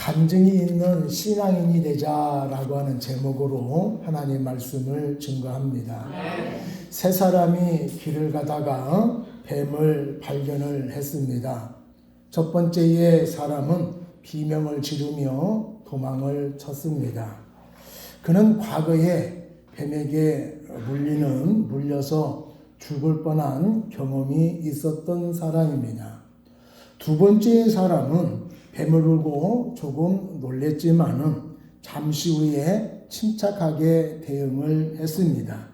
간증이 있는 신앙인이 되자라고 하는 제목으로 하나님 말씀을 증거합니다. 세 사람이 길을 가다가 뱀을 발견을 했습니다. 첫 번째의 사람은 비명을 지르며 도망을 쳤습니다. 그는 과거에 뱀에게 물려서 죽을 뻔한 경험이 있었던 사람입니다. 두 번째의 사람은 뱀을 울고 조금 놀랬지만은 잠시 후에 침착하게 대응을 했습니다.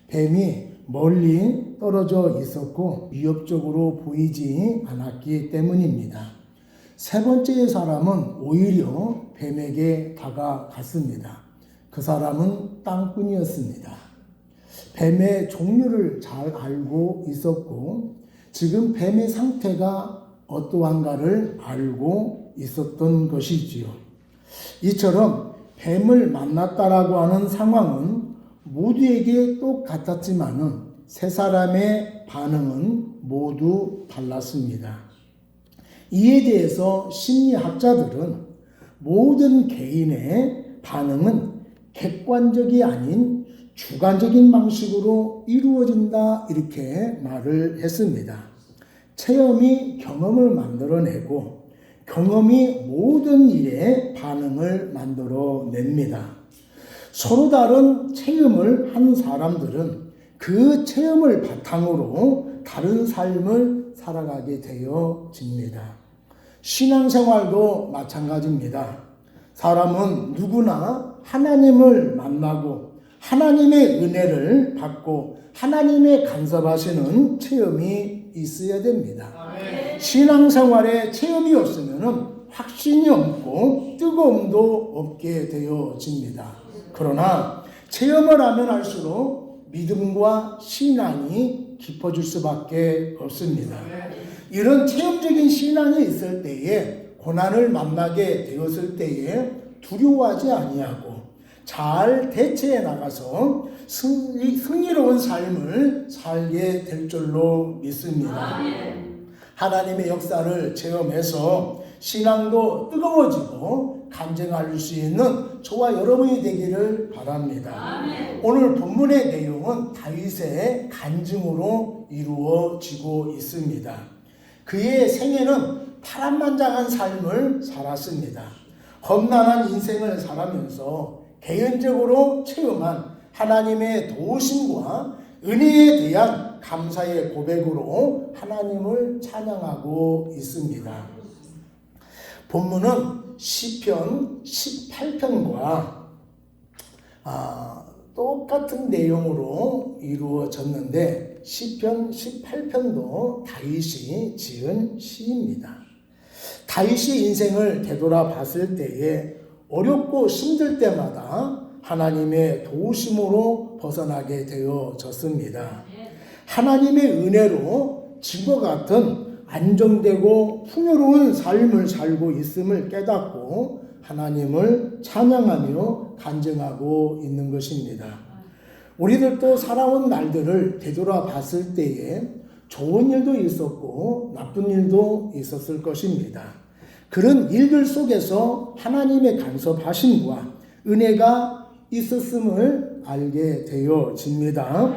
뱀이 멀리 떨어져 있었고 위협적으로 보이지 않았기 때문입니다. 세 번째의 사람은 오히려 뱀에게 다가갔습니다. 그 사람은 땅꾼이었습니다. 뱀의 종류를 잘 알고 있었고 지금 뱀의 상태가 어떠한가를 알고 있었던 것이지요. 이처럼 뱀을 만났다라고 하는 상황은 모두에게 똑같았지만은 세 사람의 반응은 모두 달랐습니다. 이에 대해서 심리학자들은 모든 개인의 반응은 객관적이 아닌 주관적인 방식으로 이루어진다 이렇게 말을 했습니다. 체험이 경험을 만들어내고 경험이 모든 일에 반응을 만들어냅니다. 서로 다른 체험을 한 사람들은 그 체험을 바탕으로 다른 삶을 살아가게 되어집니다. 신앙생활도 마찬가지입니다. 사람은 누구나 하나님을 만나고 하나님의 은혜를 받고 하나님의 간섭하시는 체험이 있어야 됩니다. 신앙생활에 체험이 없으면 확신이 없고 뜨거움도 없게 되어집니다. 그러나 체험을 하면 할수록 믿음과 신앙이 깊어질 수밖에 없습니다. 이런 체험적인 신앙이 있을 때에 고난을 만나게 되었을 때에 두려워하지 아니하고 잘 대처해 나가서 승리로운 삶을 살게 될 줄로 믿습니다. 하나님의 역사를 체험해서 신앙도 뜨거워지고 간증할 수 있는 저와 여러분이 되기를 바랍니다. 오늘 본문의 내용은 다윗의 간증으로 이루어지고 있습니다. 그의 생애는 파란만장한 삶을 살았습니다. 험난한 인생을 살아면서 개인적으로 체험한 하나님의 도우심과 은혜에 대한 감사의 고백으로 하나님을 찬양하고 있습니다. 본문은 시편 18편과 똑같은 내용으로 이루어졌는데 시편 18편도 다윗이 지은 시입니다. 다윗이 인생을 되돌아봤을 때에 어렵고 힘들 때마다 하나님의 도우심으로 벗어나게 되어졌습니다. 하나님의 은혜로 지금과 같은 안정되고 풍요로운 삶을 살고 있음을 깨닫고 하나님을 찬양하며 간증하고 있는 것입니다. 우리들도 살아온 날들을 되돌아봤을 때에 좋은 일도 있었고 나쁜 일도 있었을 것입니다. 그런 일들 속에서 하나님의 간섭하심과 은혜가 있었음을 알게 되어집니다.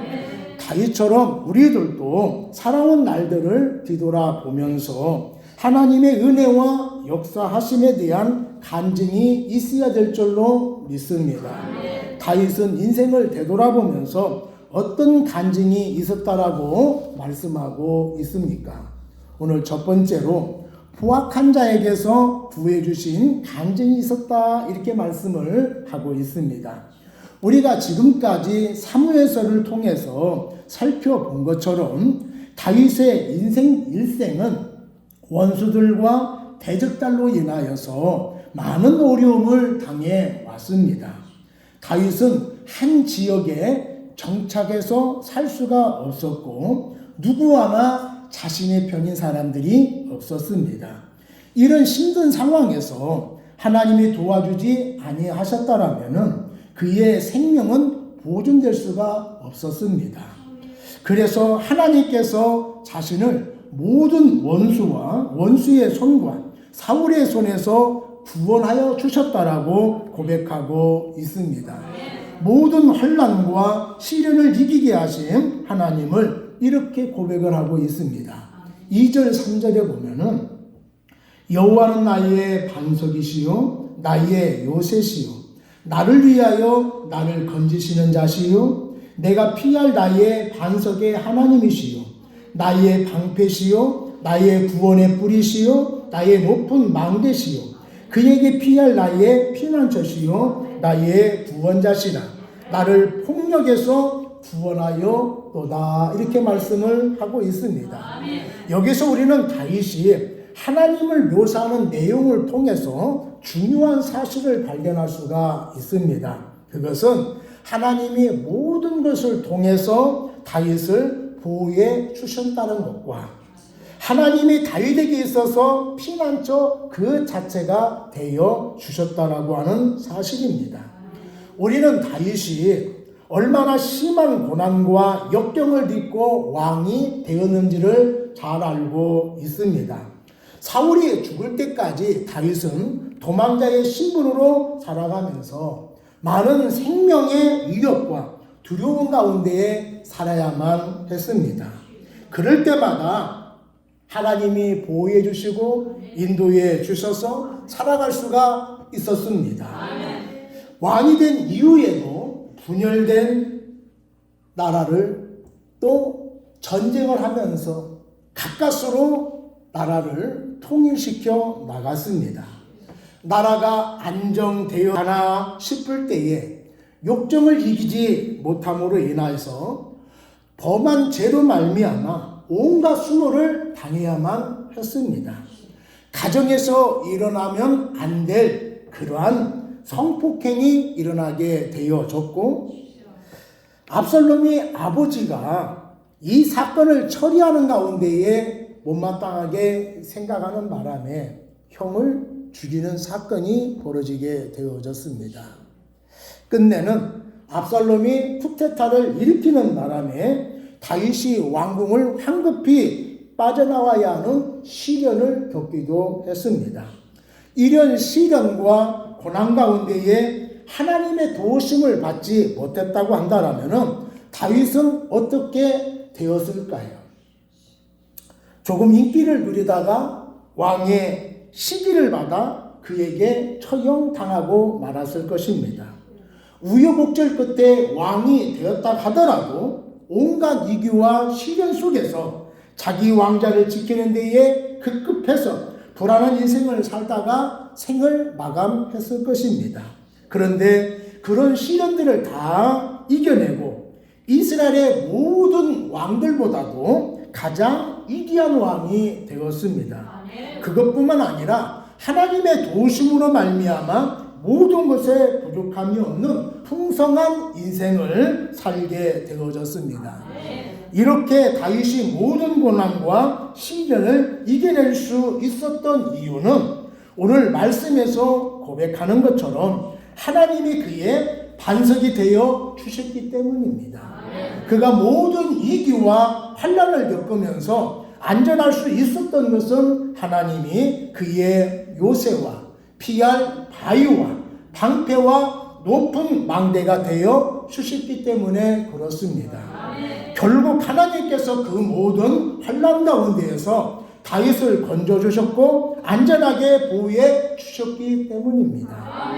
다윗처럼 우리들도 살아온 날들을 뒤돌아보면서 하나님의 은혜와 역사하심에 대한 간증이 있어야 될 줄로 믿습니다. 다윗은 인생을 되돌아보면서 어떤 간증이 있었다라고 말씀하고 있습니까? 오늘 첫 번째로 부악한 자에게서 구해주신 간증이 있었다 이렇게 말씀을 하고 있습니다. 우리가 지금까지 사무엘서를 통해서 살펴본 것처럼 다윗의 일생은 원수들과 대적달로 인하여서 많은 어려움을 당해 왔습니다. 다윗은 한 지역에 정착해서 살 수가 없었고 누구 하나 자신의 편인 사람들이 없었습니다. 이런 힘든 상황에서 하나님이 도와주지 아니하셨다라면 그의 생명은 보존될 수가 없었습니다. 그래서 하나님께서 자신을 모든 원수와 원수의 손과 사울의 손에서 구원하여 주셨다라고 고백하고 있습니다. 모든 환난과 시련을 이기게 하신 하나님을 이렇게 고백을 하고 있습니다. 2절 3절에 보면은 여호와는 나의 반석이시요 나의 요새시요 나를 위하여 나를 건지시는 자시요 내가 피할 나의 반석의 하나님이시요 나의 방패시요 나의 구원의 뿌리시요 나의 높은 망대시요 그에게 피할 나의 피난처시요 나의 구원자시라 나를 폭력에서 구원하여 도다 이렇게 말씀을 하고 있습니다. 여기서 우리는 다윗이 하나님을 묘사하는 내용을 통해서 중요한 사실을 발견할 수가 있습니다. 그것은 하나님이 모든 것을 통해서 다윗을 보호해 주셨다는 것과 하나님이 다윗에게 있어서 피난처 그 자체가 되어 주셨다라고 하는 사실입니다. 우리는 다윗이 얼마나 심한 고난과 역경을 딛고 왕이 되었는지를 잘 알고 있습니다. 사울이 죽을 때까지 다윗은 도망자의 신분으로 살아가면서 많은 생명의 위협과 두려움 가운데에 살아야만 했습니다. 그럴 때마다 하나님이 보호해 주시고 인도해 주셔서 살아갈 수가 있었습니다. 왕이 된 이후에도 분열된 나라를 또 전쟁을 하면서 가까스로 나라를 통일시켜 나갔습니다. 나라가 안정되어 가나 싶을 때에 욕정을 이기지 못함으로 인하여서 범한 죄로 말미암아 온갖 수모를 당해야만 했습니다. 가정에서 일어나면 안 될 그러한 성폭행이 일어나게 되어졌고 압살롬이 아버지가 이 사건을 처리하는 가운데에 못마땅하게 생각하는 바람에 형을 죽이는 사건이 벌어지게 되어졌습니다. 끝내는 압살롬이 쿠데타를 일으키는 바람에 다윗이 왕궁을 황급히 빠져나와야 하는 시련을 겪기도 했습니다. 이런 시련과 고난 가운데에 하나님의 도우심을 받지 못했다고 한다면 다윗은 어떻게 되었을까요? 조금 인기를 누리다가 왕의 시기를 받아 그에게 처형당하고 말았을 것입니다. 우여곡절 끝에 왕이 되었다 하더라도 온갖 위기와 시련 속에서 자기 왕자를 지키는 데에 급급해서 불안한 인생을 살다가 생을 마감했을 것입니다. 그런데 그런 시련들을 다 이겨내고 이스라엘의 모든 왕들보다도 가장 위대한 왕이 되었습니다. 그것뿐만 아니라 하나님의 도우심으로 말미암아 모든 것에 부족함이 없는 풍성한 인생을 살게 되어졌습니다. 이렇게 다윗이 모든 고난과 시련을 이겨낼 수 있었던 이유는 오늘 말씀에서 고백하는 것처럼 하나님이 그의 반석이 되어 주셨기 때문입니다. 그가 모든 위기와 환난을 겪으면서 안전할 수 있었던 것은 하나님이 그의 요새와 피할 바위와 방패와 높은 망대가 되어 주셨기 때문에 그렇습니다. 결국 하나님께서 그 모든 환난 가운데에서 다윗을 건져주셨고 안전하게 보호해 주셨기 때문입니다.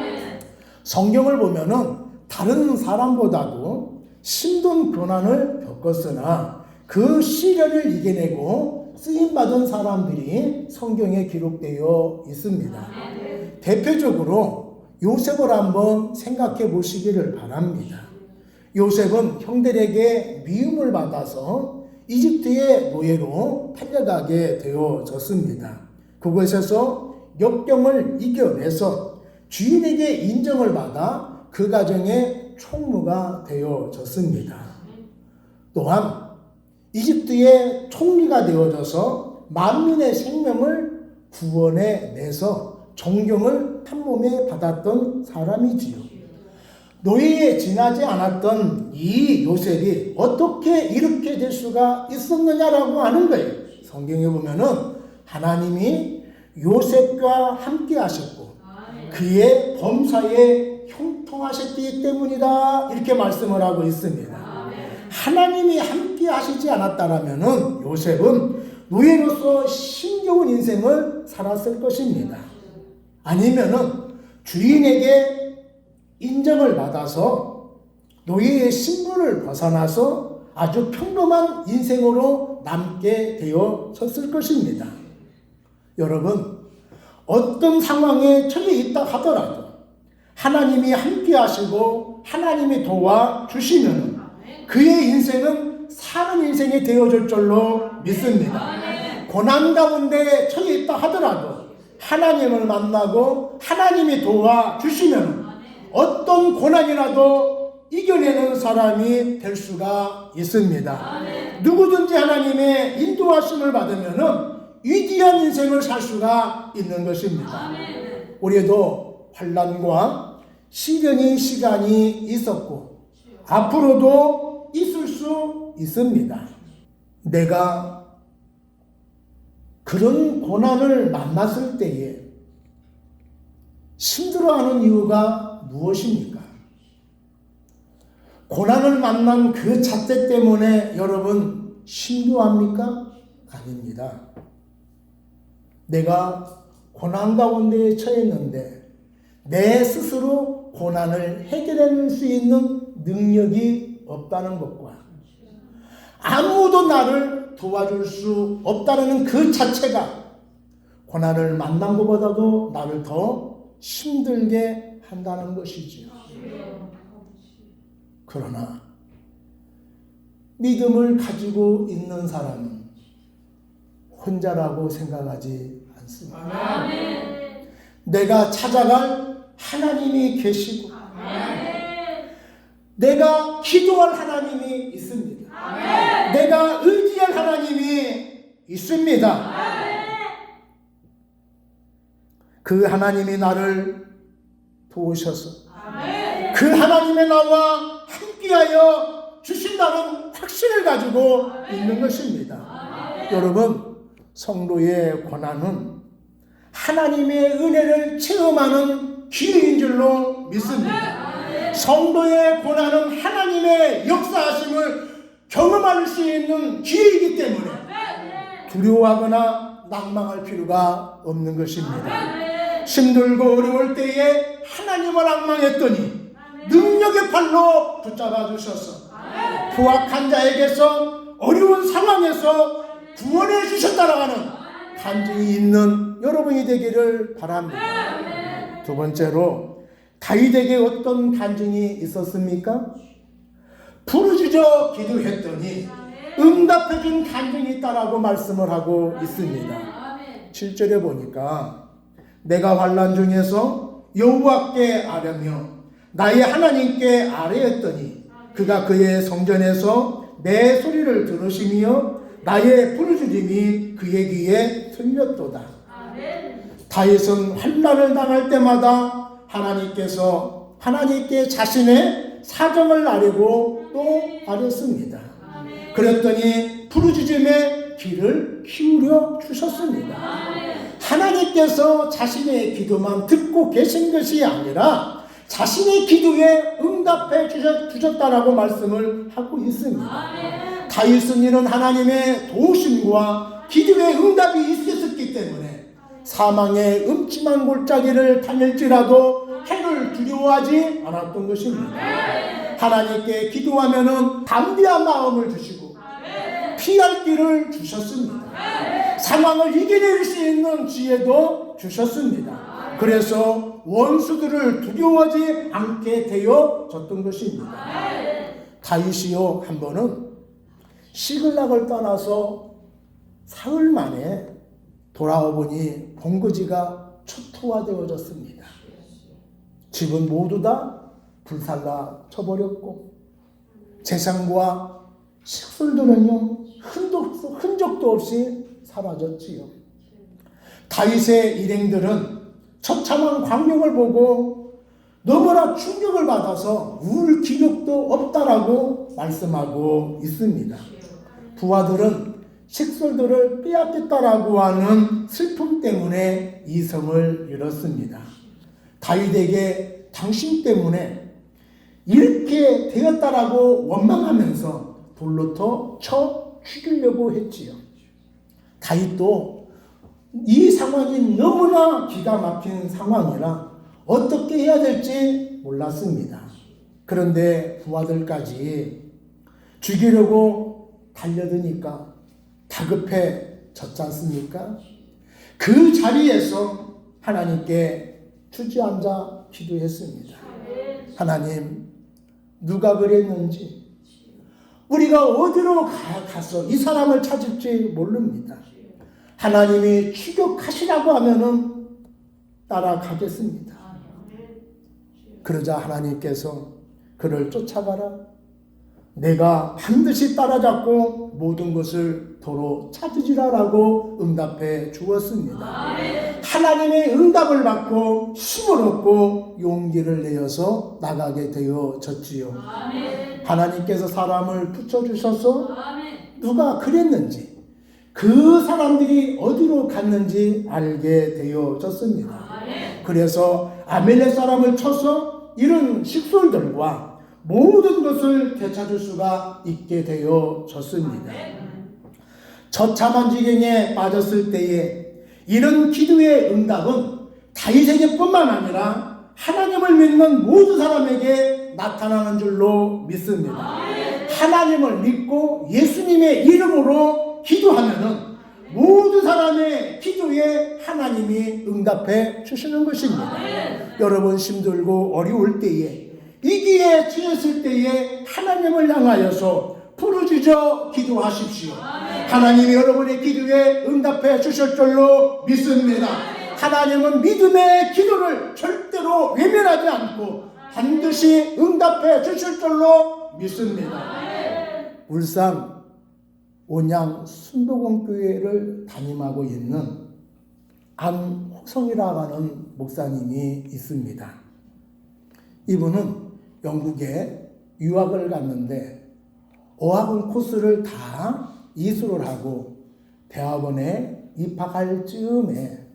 성경을 보면은 다른 사람보다도 힘든 고난을 겪었으나 그 시련을 이겨내고 쓰임받은 사람들이 성경에 기록되어 있습니다. 대표적으로 요셉을 한번 생각해 보시기를 바랍니다. 요셉은 형들에게 미움을 받아서 이집트의 노예로 팔려가게 되어졌습니다. 그곳에서 역경을 이겨내서 주인에게 인정을 받아 그 가정의 총무가 되어졌습니다. 또한 이집트의 총리가 되어져서 만민의 생명을 구원해내서 존경을 한 몸에 받았던 사람이지요. 노예에 지나지 않았던 이 요셉이 어떻게 이렇게 될 수가 있었느냐라고 하는 거예요. 성경에 보면은 하나님이 요셉과 함께 하셨고 그의 범사에 형통하셨기 때문이다. 이렇게 말씀을 하고 있습니다. 하나님이 함께 하시지 않았다라면은 요셉은 노예로서 힘겨운 인생을 살았을 것입니다. 아니면은 주인에게 인정을 받아서 노예의 신분을 벗어나서 아주 평범한 인생으로 남게 되어졌을 것입니다. 여러분, 어떤 상황에 처해 있다 하더라도 하나님이 함께 하시고 하나님이 도와주시면 그의 인생은 사는 인생이 되어질 줄로 믿습니다. 고난 가운데 처해 있다 하더라도 하나님을 만나고 하나님이 도와주시면 어떤 고난이라도 이겨내는 사람이 될 수가 있습니다. 누구든지 하나님의 인도하심을 받으면 위대한 인생을 살 수가 있는 것입니다. 우리도 환난과 시련의 시간이 있었고 앞으로도 있을 수 있습니다. 내가 그런 고난을 만났을 때에 힘들어하는 이유가 무엇입니까? 고난을 만난 그 자체 때문에 여러분 힘겨워합니까? 아닙니다. 내가 고난 가운데 처했는데 내 스스로 고난을 해결할 수 있는 능력이 없다는 것과 아무도 나를 도와줄 수 없다는 그 자체가 고난을 만난 것보다도 나를 더 힘들게 한다는 것이지요. 그러나 믿음을 가지고 있는 사람은 혼자라고 생각하지 않습니다. 내가 찾아갈 하나님이 계시고 내가 기도할 하나님이 있습니다. 내가 의지할 하나님이 있습니다. 그 하나님이 나를 도우셔서 그 하나님의 나와 함께하여 주신다는 확신을 가지고 있는 것입니다. 여러분, 성도의 고난은 하나님의 은혜를 체험하는 기회인 줄로 믿습니다. 성도의 고난은 하나님의 역사하심을 경험할 수 있는 기회이기 때문에 두려워하거나 낭망할 필요가 없는 것입니다. 힘들고 어려울 때에 하나님을 앙망했더니 능력의 팔로 붙잡아 주셔서 포악한 자에게서 어려운 상황에서 구원해 주셨다라고 하는 간증이 있는 여러분이 되기를 바랍니다. 두 번째로 다윗에게 어떤 간증이 있었습니까? 부르짖어 기도했더니 응답해준 간증이 있다라고 말씀을 하고 있습니다. 7절에 보니까 내가 환난 중에서 여호와께 아뢰며 나의 하나님께 아뢰었더니 그가 그의 성전에서 내 소리를 들으시며 나의 부르짖음이 그의 귀에 들렸도다. 다윗은 환난을 당할 때마다 하나님께 자신의 사정을 아뢰고 또 아뢰었습니다. 그랬더니 부르짖음에 귀를 기울여 주셨습니다. 하나님께서 자신의 기도만 듣고 계신 것이 아니라 자신의 기도에 응답해 주셨다라고 말씀을 하고 있습니다. 다윗은 이런 하나님의 도우심과 기도의 응답이 있었기 때문에 사망의 음침한 골짜기를 다닐지라도 해를 두려워하지 않았던 것입니다. 하나님께 기도하면은 담대한 마음을 주시고 피할 길을 주셨습니다. 상황을 이겨낼 수 있는 지혜도 주셨습니다. 그래서 원수들을 두려워하지 않게 되어졌던 것입니다. 다윗이요, 한 번은 시글락을 떠나서 사흘 만에 돌아와 보니 본거지가 초토화되어졌습니다. 집은 모두 다 불살라 쳐버렸고 재산과 식술들은요 흔적도 없이 사라졌지요. 다윗의 일행들은 처참한 광경을 보고 너무나 충격을 받아서 울 기력도 없다라고 말씀하고 있습니다. 부하들은 식솔들을 빼앗겼다라고 하는 슬픔 때문에 이성을 잃었습니다. 다윗에게 당신 때문에 이렇게 되었다라고 원망하면서 돌로 쳐 죽이려고 했지요. 다윗도 이 상황이 너무나 기가 막힌 상황이라 어떻게 해야 될지 몰랐습니다. 그런데 부하들까지 죽이려고 달려드니까 다급해졌지 않습니까? 그 자리에서 하나님께 주저앉아 기도했습니다. 하나님, 누가 그랬는지 우리가 어디로 가서 이 사람을 찾을지 모릅니다. 하나님이 추격하시라고 하면은 따라가겠습니다. 그러자 하나님께서 그를 쫓아가라. 내가 반드시 따라잡고 모든 것을 도로 찾으리라라고 응답해 주었습니다. 하나님의 응답을 받고 힘을 얻고 용기를 내어서 나가게 되어졌지요. 하나님께서 사람을 붙여주셔서 누가 그랬는지 그 사람들이 어디로 갔는지 알게 되어졌습니다. 그래서 아멜렉 사람을 쳐서 이런 식솔들과 모든 것을 되찾을 수가 있게 되어졌습니다. 처참한 지경에 빠졌을 때에 이런 기도의 응답은 다윗에게뿐만 아니라 하나님을 믿는 모든 사람에게 나타나는 줄로 믿습니다. 하나님을 믿고 예수님의 이름으로 기도하면은 모든 사람의 기도에 하나님이 응답해 주시는 것입니다. 여러분 힘들고 어려울 때에 위기에 처했을 때에 하나님을 향하여서 부르짖어 기도하십시오. 하나님이 여러분의 기도에 응답해 주실 줄로 믿습니다. 하나님은 믿음의 기도를 절대로 외면하지 않고 반드시 응답해 주실 줄로 믿습니다. 울산 온양 순도공교회를 담임하고 있는 안호성이라고 하는 목사님이 있습니다. 이분은 영국에 유학을 갔는데 어학원 코스를 다 이수를 하고 대학원에 입학할 즈음에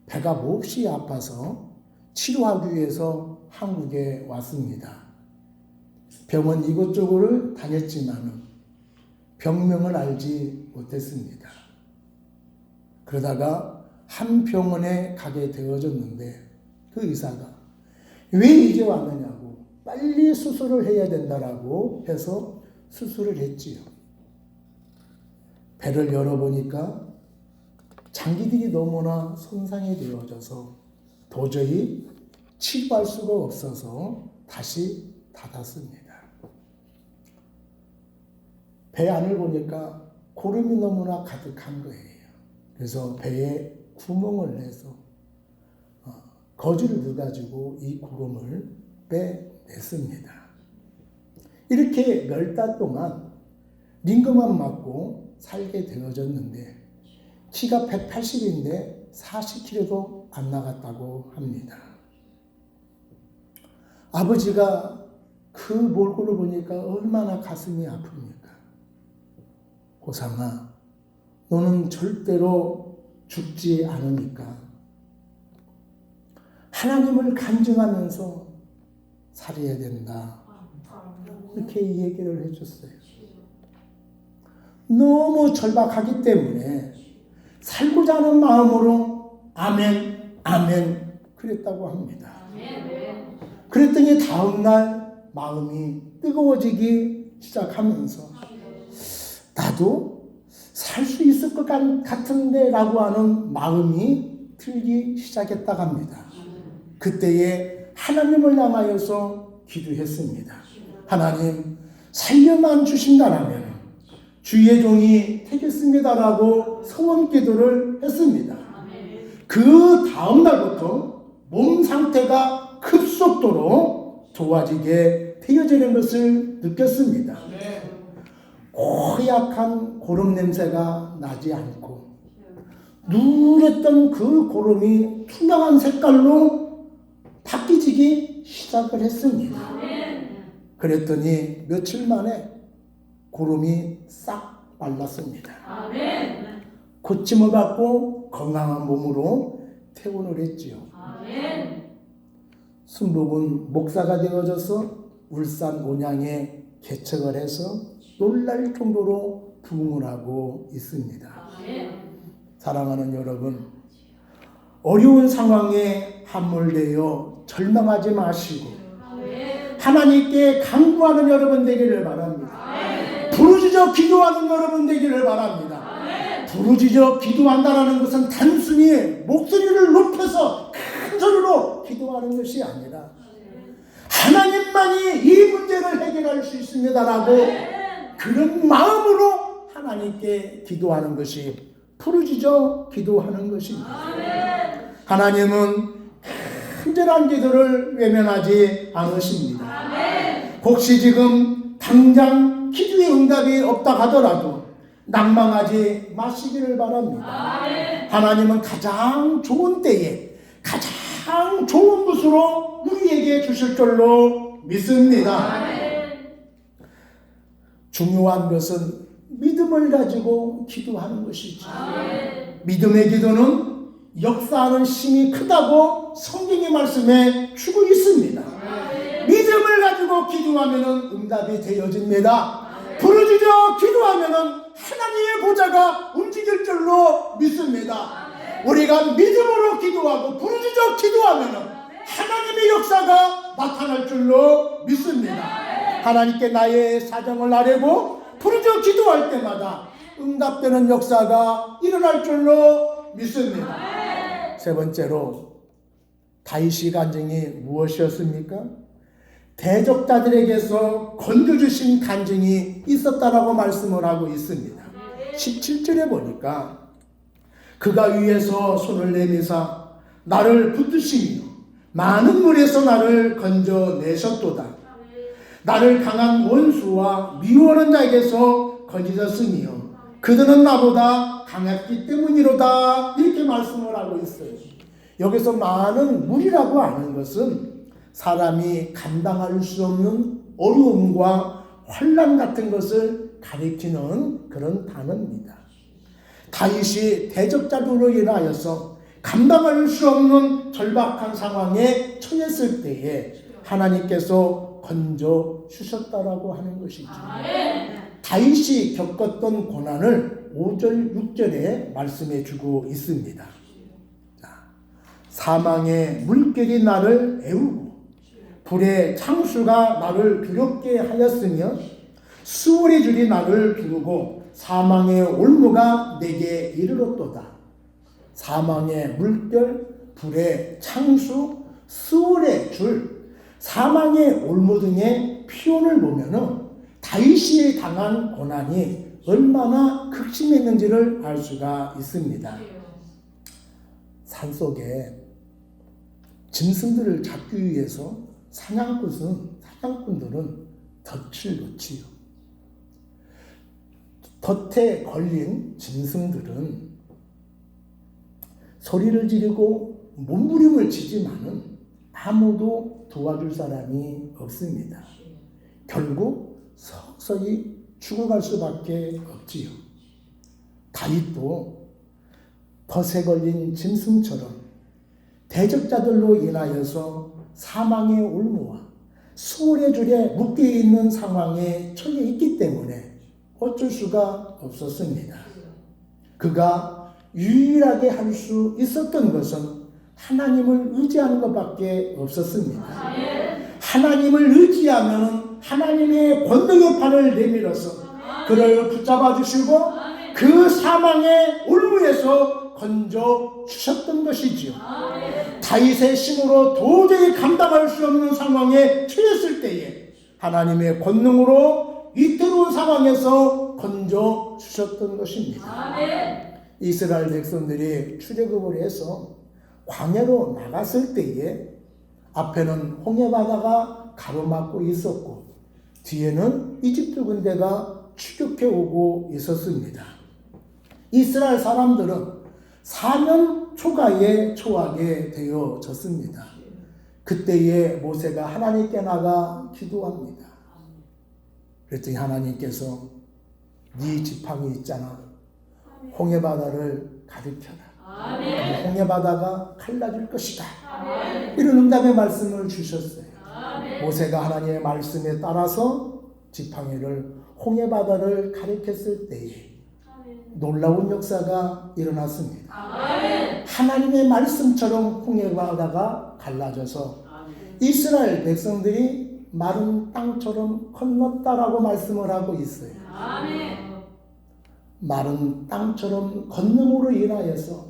배가 몹시 아파서 치료하기 위해서 한국에 왔습니다. 병원 이곳저곳을 다녔지만 병명을 알지 못했습니다. 그러다가 한 병원에 가게 되어졌는데 그 의사가 왜 이제 왔느냐고 빨리 수술을 해야 된다라고 해서 수술을 했지요. 배를 열어보니까 장기들이 너무나 손상이 되어져서 도저히 치료할 수가 없어서 다시 닫았습니다. 배 안을 보니까 고름이 너무나 가득한 거예요. 그래서 배에 구멍을 내서 거즈를 넣어가지고 이 고름을 빼냈습니다. 이렇게 몇 달 동안 링거만 맞고 살게 되어졌는데 키가 180인데 40kg도 안 나갔다고 합니다. 아버지가 그 몰골을 보니까 얼마나 가슴이 아픕니까? 호상아, 너는 절대로 죽지 않으니까 하나님을 간증하면서 살아야 된다. 이렇게 얘기를 해줬어요. 너무 절박하기 때문에 살고자 하는 마음으로 아멘, 아멘 그랬다고 합니다. 그랬더니 다음날 마음이 뜨거워지기 시작하면서 나도 살 수 있을 것 같은데 라고 하는 마음이 들기 시작했다고 합니다. 그때에 하나님을 향하여서 기도했습니다. 하나님, 살려만 주신다라면 주의 종이 되겠습니다라고 소원 기도를 했습니다. 그 다음 날부터 몸 상태가 급속도로 좋아지게 되어지는 것을 느꼈습니다. 고약한 고름 냄새가 나지 않고 누랬던 그 고름이 투명한 색깔로 바뀌기 시작을 했습니다. 그랬더니 며칠 만에 고름이 싹 말랐습니다. 고침을 받고 건강한 몸으로 퇴원을 했지요. 순복은 목사가 되어져서 울산 온양에 개척을 해서 놀랄 정도로 부흥을 하고 있습니다. 사랑하는 여러분, 어려운 상황에 함몰되어 절망하지 마시고 하나님께 간구하는 여러분 되기를 바랍니다. 부르짖어 기도하는 여러분 되기를 바랍니다. 부르짖어 기도한다는 것은 단순히 목소리를 높여서 큰 소리로 기도하는 것이 아니라 하나님만이 이 문제를 해결할 수 있습니다라고 그런 마음으로 하나님께 기도하는 것이 부르짖어 기도하는 것입니다. 하나님은 간절한 기도를 외면하지 않으십니다. 혹시 지금 당장 기도의 응답이 없다 하더라도 낭망하지 마시기를 바랍니다. 하나님은 가장 좋은 때에 가장 좋은 것으로 우리에게 주실 줄로 믿습니다. 중요한 것은 믿음을 가지고 기도하는 것이죠. 믿음의 기도는 역사하는 힘이 크다고 성경의 말씀에 주고 있습니다. 믿음을 가지고 기도하면 응답이 되어집니다. 부르짖어 기도하면 하나님의 보좌가 움직일 줄로 믿습니다. 우리가 믿음으로 기도하고 부르짖어 기도하면 하나님의 역사가 나타날 줄로 믿습니다. 하나님께 나의 사정을 아뢰고 부르짖어 기도할 때마다 응답되는 역사가 일어날 줄로 믿습니다. 세 번째로 다윗의 간증이 무엇이었습니까? 대적자들에게서 건져주신 간증이 있었다라고 말씀을 하고 있습니다. 17절에 보니까 그가 위에서 손을 내미사 나를 붙드시며 많은 물에서 나를 건져내셨도다. 나를 강한 원수와 미워하는 자에게서 건지셨으며 그들은 나보다 강했기 때문이로다. 이렇게 말씀을 하고 있어요. 여기서 많은 물이라고 하는 것은 사람이 감당할 수 없는 어려움과 환난 같은 것을 가리키는 그런 단어입니다. 다윗이 대적자들로 인하여서 감당할 수 없는 절박한 상황에 처했을 때에 하나님께서 건져 주셨다라고 하는 것이죠. 다윗이 겪었던 고난을 5절, 6절에 말씀해 주고 있습니다. 사망의 물결이 나를 애우고 불의 창수가 나를 두렵게 하였으며 수월의 줄이 나를 두르고 사망의 올무가 내게 이르렀도다. 사망의 물결, 불의 창수, 수월의 줄, 사망의 올무 등의 표현을 보면은 다윗이 당한 고난이 얼마나 극심했는지를 알 수가 있습니다. 산속에 짐승들을 잡기 위해서 사냥꾼들은 덫을 놓지요. 덫에 걸린 짐승들은 소리를 지르고 몸부림을 치지만은 아무도 도와줄 사람이 없습니다. 결국 서서히 죽어갈 수밖에 없지요. 다윗도 덫에 걸린 짐승처럼 대적자들로 인하여서 사망의 올무와 수월의 줄에 묶여있는 상황에 처해 있기 때문에 어쩔 수가 없었습니다. 그가 유일하게 할 수 있었던 것은 하나님을 의지하는 것밖에 없었습니다. 하나님을 의지하면 하나님의 권능의 팔을 내밀어서 그를 붙잡아 주시고 그 사망의 올무에서 건져 주셨던 것이지요. 다윗의 힘으로 도저히 감당할 수 없는 상황에 처했을 때에 하나님의 권능으로 위태로운 상황에서 건져 주셨던 것입니다. 이스라엘 백성들이 출애굽을 해서 광야로 나갔을 때에 앞에는 홍해바다가 가로막고 있었고 뒤에는 이집트 군대가 추격해 오고 있었습니다. 이스라엘 사람들은 4년 초가에 처하게 되어졌습니다. 그때에 모세가 하나님께 나가 기도합니다. 그랬더니 하나님께서 네 지팡이 있잖아. 홍해바다를 가리켜라. 홍해 바다가 갈라질 것이다. 이런 응답의 말씀을 주셨어요. 모세가 하나님의 말씀에 따라서 지팡이를 홍해 바다를 가리켰을 때에 놀라운 역사가 일어났습니다. 하나님의 말씀처럼 홍해 바다가 갈라져서 이스라엘 백성들이 마른 땅처럼 건넜다라고 말씀을 하고 있어요. 마른 땅처럼 건nom으로 인하여서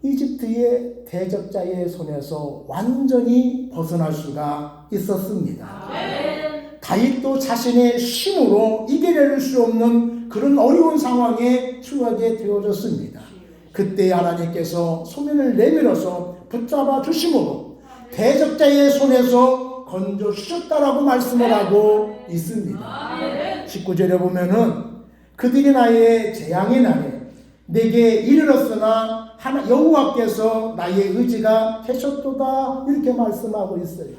이집트의 대적자의 손에서 완전히 벗어날 수가 있었습니다. 다윗도 자신의 힘으로 이겨낼 수 없는 그런 어려운 상황에 처하게 되어졌습니다. 그때 하나님께서 소면을 내밀어서 붙잡아 주심으로 대적자의 손에서 건져 주셨다라고 말씀을 하고 있습니다. 19절에 보면은 그들이 나의 재앙의 날에 내게 이르렀으나 여호와께서 나의 의지가 되셨도다 이렇게 말씀하고 있어요.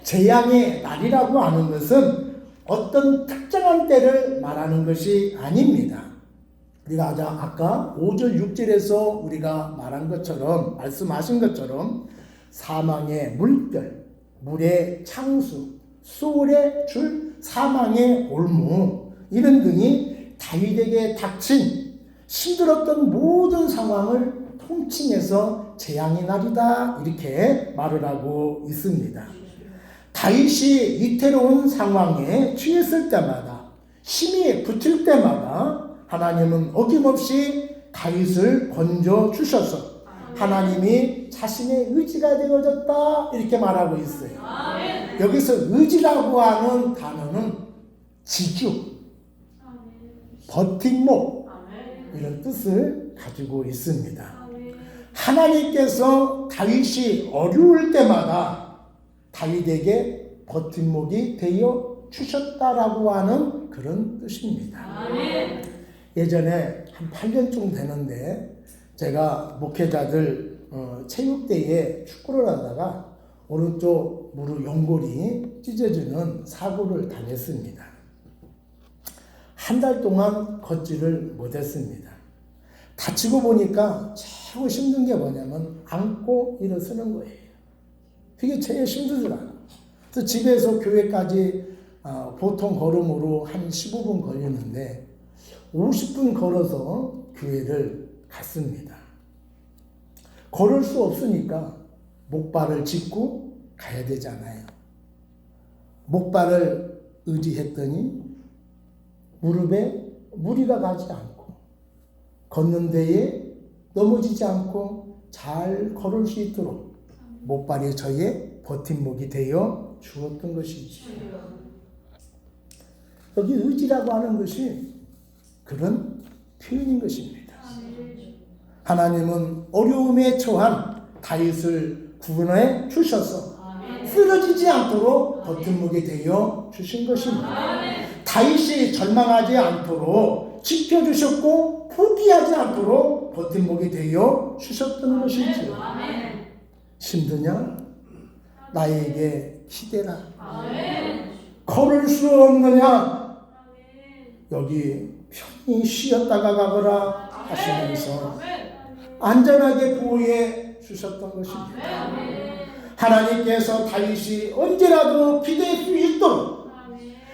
재앙의 날이라고 하는 것은 어떤 특정한 때를 말하는 것이 아닙니다. 우리가 아까 5절 6절에서 우리가 말한 것처럼 말씀하신 것처럼 사망의 물결, 물의 창수, 소울의 줄, 사망의 올무 이런 등이 다윗에게 닥친 힘들었던 모든 상황을 통칭해서 재앙의 날이다 이렇게 말을 하고 있습니다. 다윗이 위태로운 상황에 처했을 때마다 힘이 붙을 때마다 하나님은 어김없이 다윗을 건져 주셔서 하나님이 자신의 의지가 되어졌다 이렇게 말하고 있어요. 여기서 의지라고 하는 단어는 지주, 버팀목 이런 뜻을 가지고 있습니다. 하나님께서 다윗이 어려울 때마다 다윗에게 버팀목이 되어 주셨다라고 하는 그런 뜻입니다. 예전에 한 8년쯤 되는데 제가 목회자들 체육대회에 축구를 하다가 오른쪽 무릎 연골이 찢어지는 사고를 당했습니다. 한 달 동안 걷지를 못했습니다. 다치고 보니까 최고 힘든 게 뭐냐면 안고 일어서는 거예요. 그게 제일 힘들더라고요. 그래서 집에서 교회까지 보통 걸음으로 한 15분 걸리는데 50분 걸어서 교회를 갔습니다. 걸을 수 없으니까 목발을 짚고 가야 되잖아요. 목발을 의지했더니 무릎에 무리가 가지 않고 걷는 데에 넘어지지 않고 잘 걸을 수 있도록 목발이 저의 버팀목이 되어 주었던 것이죠. 여기 의지라고 하는 것이 그런 표현인 것입니다. 하나님은 어려움에 처한 다윗을 구원해 주셔서 쓰러지지 않도록 버팀목이 되어 주신 것입니다. 다윗이 절망하지 않도록 지켜주셨고 포기하지 않도록 버팀목이 되어 주셨던 것이죠. 힘드냐? 나에게 기대라. 걸을 수 없느냐? 여기 편히 쉬었다가 가거라 하시면서 안전하게 보호해 주셨던 것입니다. 하나님께서 다윗이 언제라도 기댈 수 있도록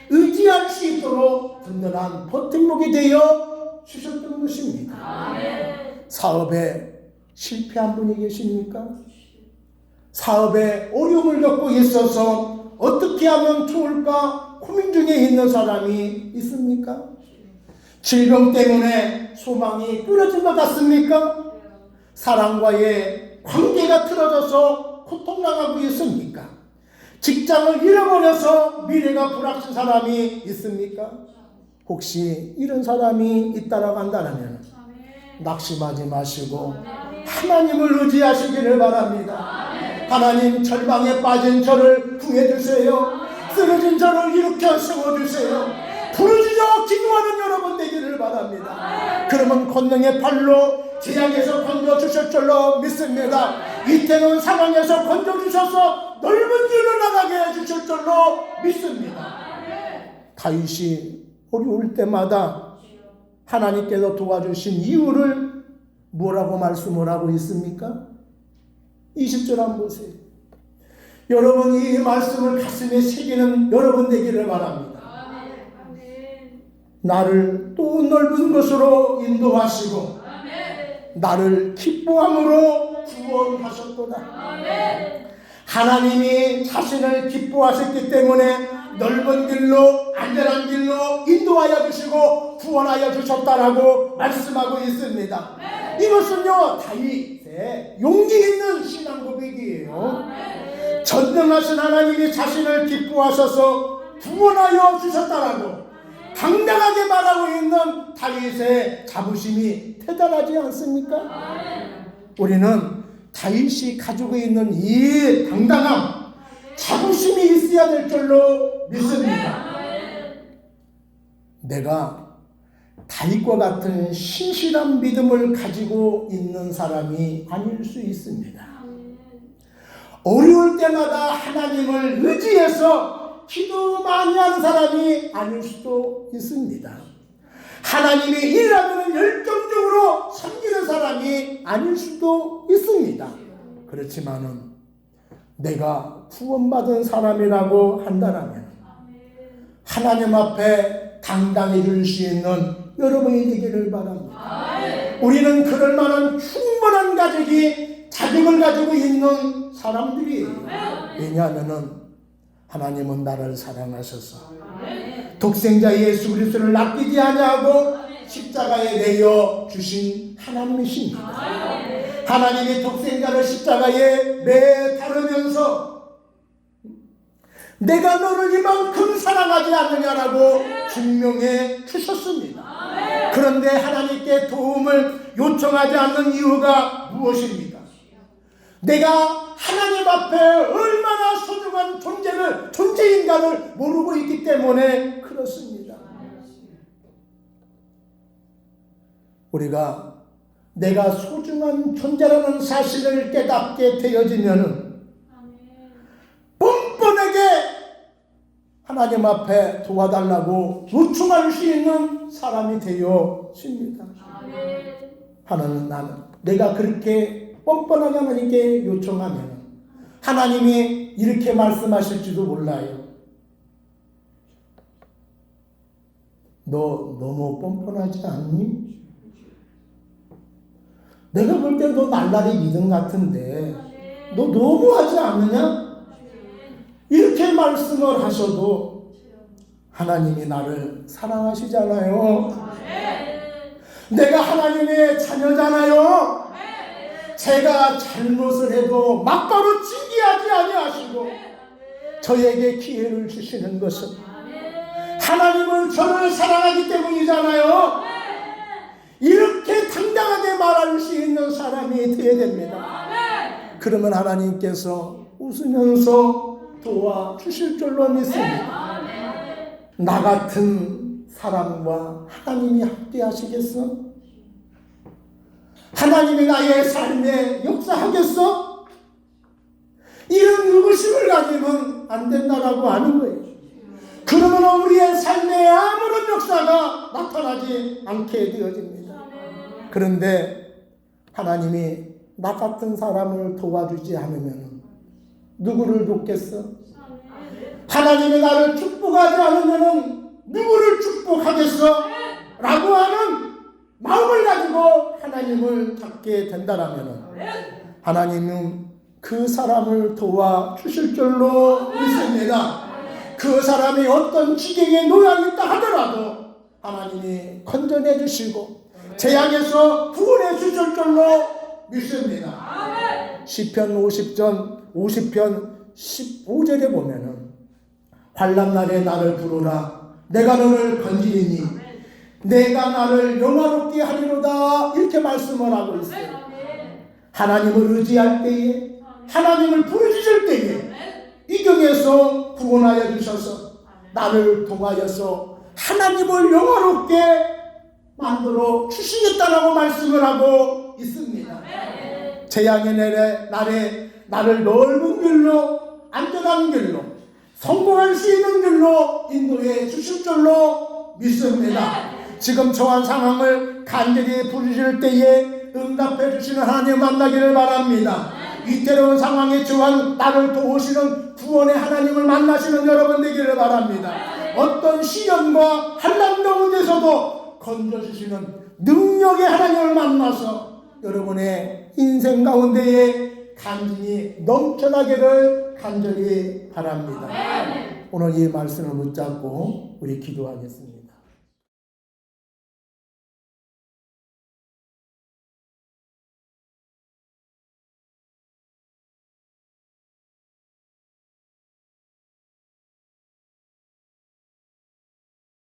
의지할 수 있도록 든든한 버팀목이 되어 주셨던 것입니다. 사업에 실패한 분이 계십니까? 사업에 어려움을 겪고 있어서 어떻게 하면 좋을까 고민 중에 있는 사람이 있습니까? 질병 때문에 소망이 끊어진 것 같습니까? 사람과의 관계가 틀어져서 고통당하고 있습니까? 직장을 잃어버려서 미래가 불확실한 사람이 있습니까? 혹시 이런 사람이 있다라고 한다면 낙심하지 마시고 하나님을 의지하시기를 바랍니다. 하나님, 절망에 빠진 저를 구해주세요. 쓰러진 저를 일으켜 세워주세요. 부르짖어 기도하는 여러분 되기를 바랍니다. 그러면 권능의 팔로 재앙에서 건져주실 줄로 믿습니다. 이태는 상황에서 건져주셔서 넓은 길로 나가게 해주실 줄로 믿습니다. 다윗이 어려울 때마다 하나님께서 도와주신 이유를 뭐라고 말씀을 하고 있습니까? 20절 한번 보세요. 여러분 이 말씀을 가슴에 새기는 여러분 되기를 바랍니다. 나를 또 넓은 곳으로 인도하시고 나를 기뻐함으로 구원하셨도다. 하나님이 자신을 기뻐하셨기 때문에 넓은 길로 안전한 길로 인도하여 주시고 구원하여 주셨다라고 말씀하고 있습니다. 이것은요 다윗의 용기 있는 신앙 고백이에요. 전능하신 하나님이 자신을 기뻐하셔서 구원하여 주셨다라고 당당하게 말하고 있는 다윗의 자부심이 대단하지 않습니까? 우리는 다윗이 가지고 있는 이 당당함, 자부심이 있어야 될 줄로 믿습니다. 내가 다윗과 같은 신실한 믿음을 가지고 있는 사람이 아닐 수 있습니다. 어려울 때마다 하나님을 의지해서 기도 많이 하는 사람이 아닐 수도 있습니다. 하나님이 일하면 열정적으로 섬기는 사람이 아닐 수도 있습니다. 그렇지만은 내가 구원받은 사람이라고 한다면 하나님 앞에 당당해질 수 있는 여러분이 되기를 바랍니다. 우리는 그럴 만한 충분한 자격을 가지고 있는 사람들이에요. 왜냐하면은 하나님은 나를 사랑하셔서 독생자 예수 그리스도를 아끼지 아니하고 십자가에 내어 주신 하나님이십니다. 하나님이 독생자를 십자가에 매달으면서 내가 너를 이만큼 사랑하지 않느냐라고 증명해 주셨습니다. 그런데 하나님께 도움을 요청하지 않는 이유가 무엇입니까? 내가 하나님 앞에 얼마나 소중한 존재인가를 모르고 있기 때문에 그렇습니다. 우리가 내가 소중한 존재라는 사실을 깨닫게 되어지면 뻔뻔하게 하나님 앞에 도와달라고 요청할 수 있는 사람이 되어집니다. 하나님, 내가 그렇게 뻔뻔하게 하나님께 요청하면 하나님이 이렇게 말씀하실지도 몰라요. 너 너무 뻔뻔하지 않니? 내가 볼 때 너 날라리 믿음 같은데 너 너무하지 않느냐? 이렇게 말씀을 하셔도 하나님이 나를 사랑하시잖아요. 내가 하나님의 자녀잖아요. 제가 잘못을 해도 막바로 징계하지 아니하시고 저에게 기회를 주시는 것은 하나님은 저를 사랑하기 때문이잖아요. 이렇게 당당하게 말할 수 있는 사람이 되어야 됩니다. 그러면 하나님께서 웃으면서 도와주실 줄로 믿습니다. 나 같은 사람과 하나님이 함께 하시겠어? 하나님이 나의 삶에 역사하겠어? 이런 의구심을 가지면 안 된다라고 하는 거예요. 그러면 우리의 삶에 아무런 역사가 나타나지 않게 되어집니다. 그런데 하나님이 나 같은 사람을 도와주지 않으면 누구를 돕겠어? 하나님이 나를 축복하지 않으면 누구를 축복하겠어? 라고 하는 마음을 가지고 하나님을 찾게 된다면 하나님은 그 사람을 도와주실 줄로 믿습니다. 그 사람이 어떤 지경에 놓여 있다 하더라도 하나님이 건져내 주시고 재앙에서 구원해 주실 줄로 믿습니다. 시편 50편 15절에 보면은 환난 날에 나를 부르라 내가 너를 건지리니 내가 나를 영화롭게 하리로다 이렇게 말씀을 하고 있어요. 하나님을 의지할 때에 하나님을 부르짖을 때에 이경에서 구원하여 주셔서 나를 통하여서 하나님을 영화롭게 만들어 주시겠다라고 말씀을 하고 있습니다. 재앙의 날에 나를 넓은 길로 안전한 길로 성공할 수 있는 길로 인도해 주실 줄로 믿습니다. 지금 처한 상황을 간절히 부르실 때에 응답해 주시는 하나님 만나기를 바랍니다. 위태로운 상황에 처한 나를 도우시는 구원의 하나님을 만나시는 여러분 되기를 바랍니다. 어떤 시련과 환난 가운데서도 건져주시는 능력의 하나님을 만나서 여러분의 인생 가운데에 간증이 넘쳐나기를 간절히 바랍니다. 오늘 이 말씀을 붙잡고 우리 기도하겠습니다.